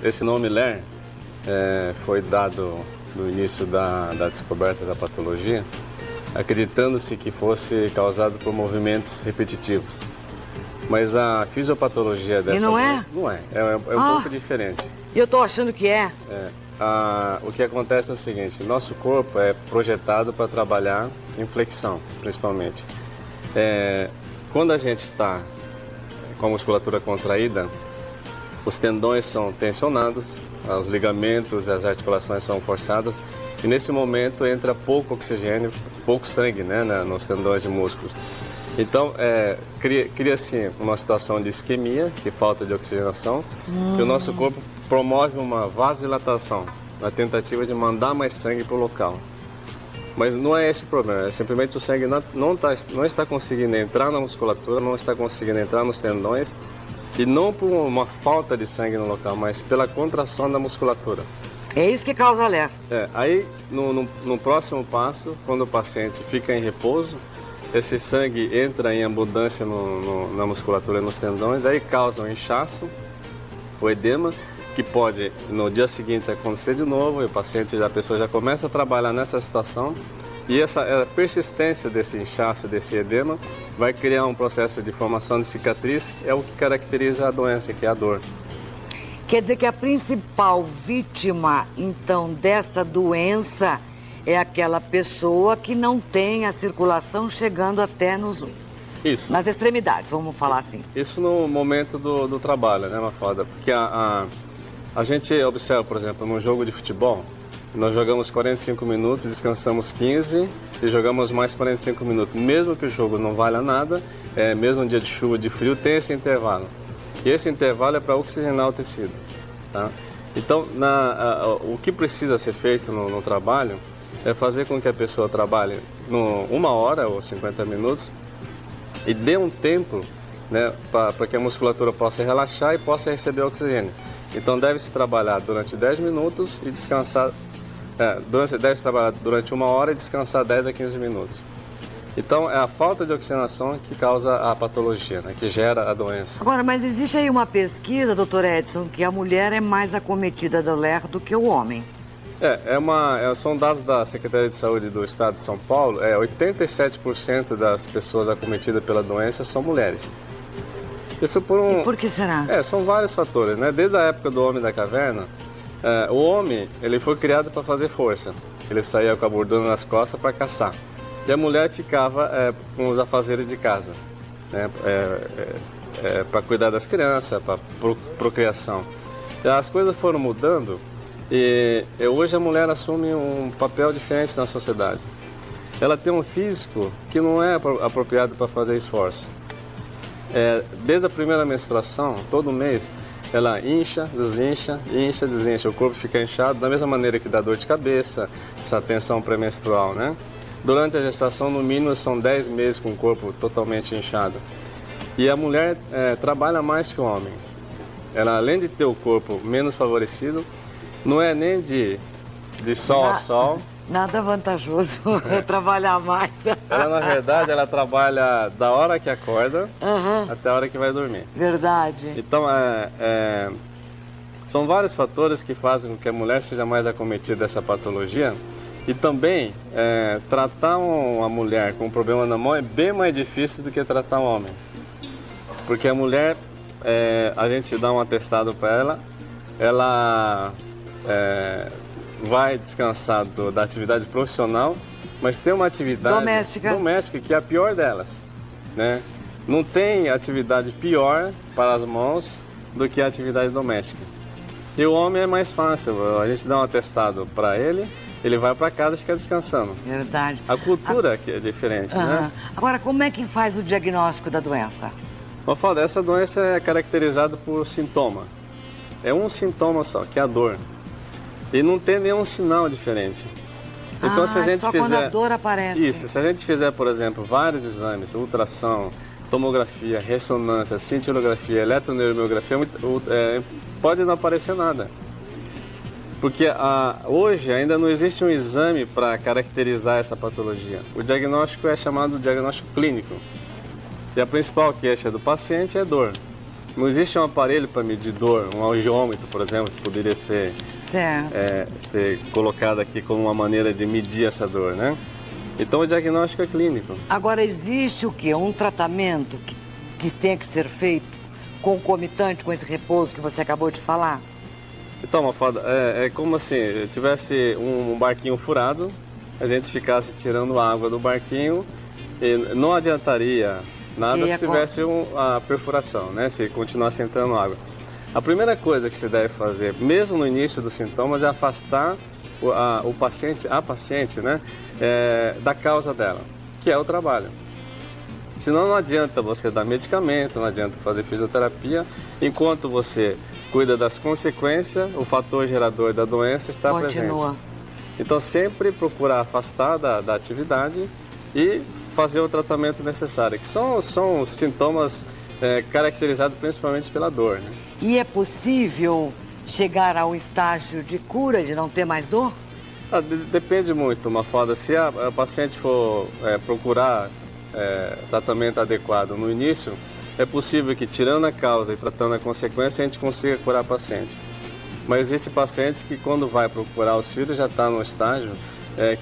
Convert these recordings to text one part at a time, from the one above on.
Esse nome LER foi dado no início da descoberta da patologia, acreditando-se que fosse causado por movimentos repetitivos. Mas a fisiopatologia dessa... E não é? Não é. É um pouco diferente. Eu tô achando que é. O que acontece é o seguinte, nosso corpo é projetado para trabalhar em flexão, principalmente. Quando a gente está com a musculatura contraída, os tendões são tensionados, os ligamentos e as articulações são forçadas e nesse momento entra pouco oxigênio, pouco sangue, né, nos tendões e músculos. Então, cria-se uma situação de isquemia, de falta de oxigenação, e o nosso corpo promove uma vasodilatação, na tentativa de mandar mais sangue para o local. Mas não é esse o problema, é simplesmente o sangue não está conseguindo entrar na musculatura, não está conseguindo entrar nos tendões, e não por uma falta de sangue no local, mas pela contração da musculatura. É isso que causa LER. Aí, no próximo passo, quando o paciente fica em repouso, esse sangue entra em abundância na musculatura e nos tendões, aí causa um inchaço, o edema, que pode no dia seguinte acontecer de novo, e a pessoa já começa a trabalhar nessa situação, e a persistência desse inchaço, desse edema, vai criar um processo de formação de cicatriz, é o que caracteriza a doença, que é a dor. Quer dizer que a principal vítima, então, dessa doença é aquela pessoa que não tem a circulação chegando até nas extremidades, vamos falar assim. Isso no momento do trabalho, né, Mafalda? Porque a gente observa, por exemplo, num jogo de futebol, nós jogamos 45 minutos, descansamos 15 e jogamos mais 45 minutos. Mesmo que o jogo não valha nada, mesmo um dia de chuva, de frio, tem esse intervalo. E esse intervalo é para oxigenar o tecido. Tá? Então, o que precisa ser feito no trabalho é fazer com que a pessoa trabalhe 1 hora ou 50 minutos e dê um tempo, né, para que a musculatura possa relaxar e possa receber oxigênio. Então, deve-se trabalhar durante 10 minutos e descansar... deve-se trabalhar durante 1 hora e descansar 10 a 15 minutos. Então, é a falta de oxigenação que causa a patologia, né, que gera a doença. Agora, mas existe aí uma pesquisa, doutor Edson, que a mulher é mais acometida do LER do que o homem. São dados da Secretaria de Saúde do Estado de São Paulo, 87% das pessoas acometidas pela doença são mulheres. Isso E por que será? São vários fatores, né? Desde a época do homem da caverna, o homem ele foi criado para fazer força. Ele saía com a bordona nas costas para caçar. E a mulher ficava com os afazeres de casa, né? Para cuidar das crianças, para procriação. E as coisas foram mudando e hoje a mulher assume um papel diferente na sociedade. Ela tem um físico que não é apropriado para fazer esforço. Desde a primeira menstruação, todo mês, ela incha, desincha, o corpo fica inchado, da mesma maneira que dá dor de cabeça, essa tensão pré-menstrual, né? Durante a gestação, no mínimo, são 10 meses com o corpo totalmente inchado. E a mulher trabalha mais que o homem. Ela, além de ter o corpo menos favorecido, não é nem de sol a sol. Nada vantajoso trabalhar mais. Ela, na verdade, ela trabalha da hora que acorda até a hora que vai dormir. Verdade. Então, são vários fatores que fazem com que a mulher seja mais acometida dessa patologia. E também, tratar uma mulher com um problema na mão é bem mais difícil do que tratar um homem. Porque a mulher, a gente dá um atestado para ela vai descansar da atividade profissional, mas tem uma atividade doméstica que é a pior delas, né? Não tem atividade pior para as mãos do que a atividade doméstica. E o homem é mais fácil, a gente dá um atestado para ele vai para casa e fica descansando. Verdade. A cultura que é diferente, né? Agora, como é que faz o diagnóstico da doença? Mafalda, essa doença é caracterizada por sintoma. É um sintoma só, que é a dor. E não tem nenhum sinal diferente. Então, se a gente fizer... quando a dor aparece. Isso, se a gente fizer, por exemplo, vários exames, ultrassom, tomografia, ressonância, cintilografia, eletroneuromiografia, pode não aparecer nada. Porque hoje ainda não existe um exame para caracterizar essa patologia. O diagnóstico é chamado de diagnóstico clínico. E a principal queixa do paciente é dor. Não existe um aparelho para medir dor, um algiômetro, por exemplo, que poderia ser, ser colocado aqui como uma maneira de medir essa dor, né? Então o diagnóstico é clínico. Agora, existe o quê? Um tratamento que tem que ser feito concomitante com esse repouso que você acabou de falar? Então, Mafalda, é como se tivesse um barquinho furado, a gente ficasse tirando água do barquinho e não adiantaria nada se tivesse a perfuração, né? Se continuasse entrando água. A primeira coisa que se deve fazer, mesmo no início dos sintomas, é afastar a paciente, né? Da causa dela, que é o trabalho. Senão não adianta você dar medicamento, não adianta fazer fisioterapia, enquanto você cuida das consequências, o fator gerador da doença está presente. Então sempre procurar afastar da atividade e fazer o tratamento necessário, que são os sintomas caracterizados principalmente pela dor, né? E é possível chegar ao estágio de cura, de não ter mais dor? Depende muito, Mafalda. Se a paciente for procurar tratamento adequado no início, é possível que, tirando a causa e tratando a consequência, a gente consiga curar a paciente. Mas existe paciente que, quando vai procurar auxílio, já está no estágio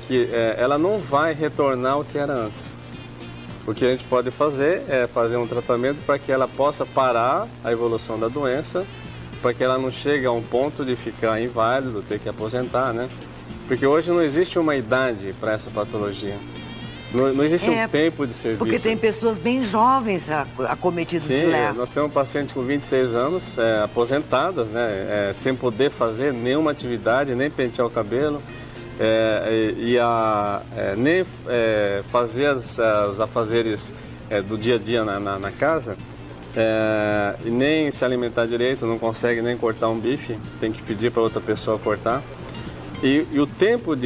que ela não vai retornar ao que era antes. O que a gente pode fazer é fazer um tratamento para que ela possa parar a evolução da doença, para que ela não chegue a um ponto de ficar inválido, ter que aposentar, né? Porque hoje não existe uma idade para essa patologia. Não existe um tempo de serviço. Porque tem pessoas bem jovens acometidas de LER. Sim, nós temos um paciente com 26 anos, aposentadas, né? Sem poder fazer nenhuma atividade, nem pentear o cabelo, nem fazer os afazeres do dia a dia na casa, e nem se alimentar direito, não consegue nem cortar um bife, tem que pedir para outra pessoa cortar. E o tempo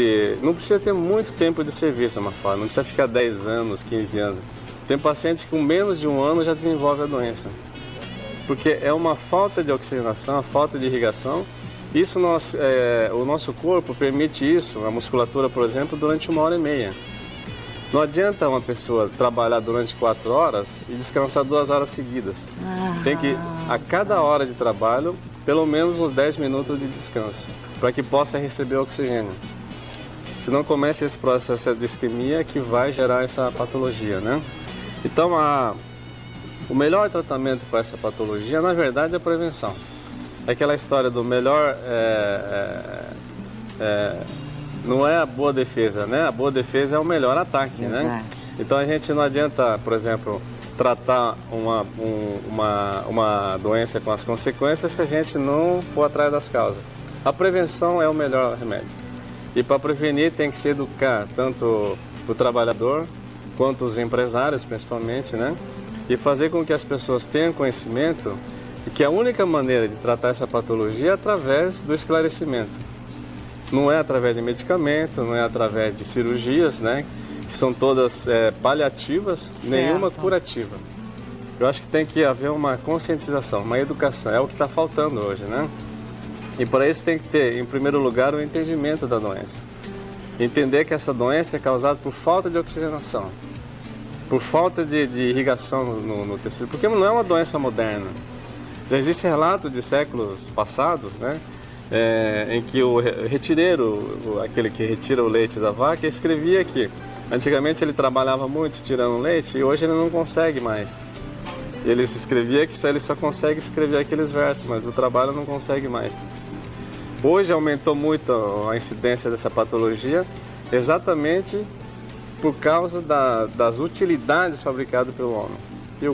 não precisa ter muito tempo de serviço, Mafalda, não precisa ficar 10 anos, 15 anos. Tem paciente que com menos de 1 ano já desenvolve a doença. Porque é uma falta de oxigenação, a falta de irrigação. Isso o nosso corpo permite isso, a musculatura, por exemplo, durante 1h30. Não adianta uma pessoa trabalhar durante 4 horas e descansar 2 horas seguidas. Tem que, a cada hora de trabalho, pelo menos uns 10 minutos de descanso, para que possa receber oxigênio. Senão começa esse processo de isquemia que vai gerar essa patologia, né? Então, o melhor tratamento para essa patologia, na verdade, é a prevenção. É aquela história do melhor... não é a boa defesa, né? A boa defesa é o melhor ataque, né? Então, a gente não adianta, por exemplo, tratar uma doença com as consequências se a gente não for atrás das causas. A prevenção é o melhor remédio. E para prevenir tem que se educar tanto o trabalhador quanto os empresários, principalmente, né? E fazer com que as pessoas tenham conhecimento de que a única maneira de tratar essa patologia é através do esclarecimento. Não é através de medicamento, não é através de cirurgias, né? Que são todas paliativas, nenhuma curativa. Eu acho que tem que haver uma conscientização, uma educação, é o que está faltando hoje, né? E para isso tem que ter, em primeiro lugar, o entendimento da doença. Entender que essa doença é causada por falta de oxigenação, por falta de irrigação no tecido, porque não é uma doença moderna. Já existe relato de séculos passados, né? Em que o retireiro, aquele que retira o leite da vaca, escrevia que antigamente ele trabalhava muito tirando leite e hoje ele não consegue mais. Ele escrevia que ele só consegue escrever aqueles versos, mas o trabalho não consegue mais. Hoje aumentou muito a incidência dessa patologia, exatamente por causa das utilidades fabricadas pelo homem. E o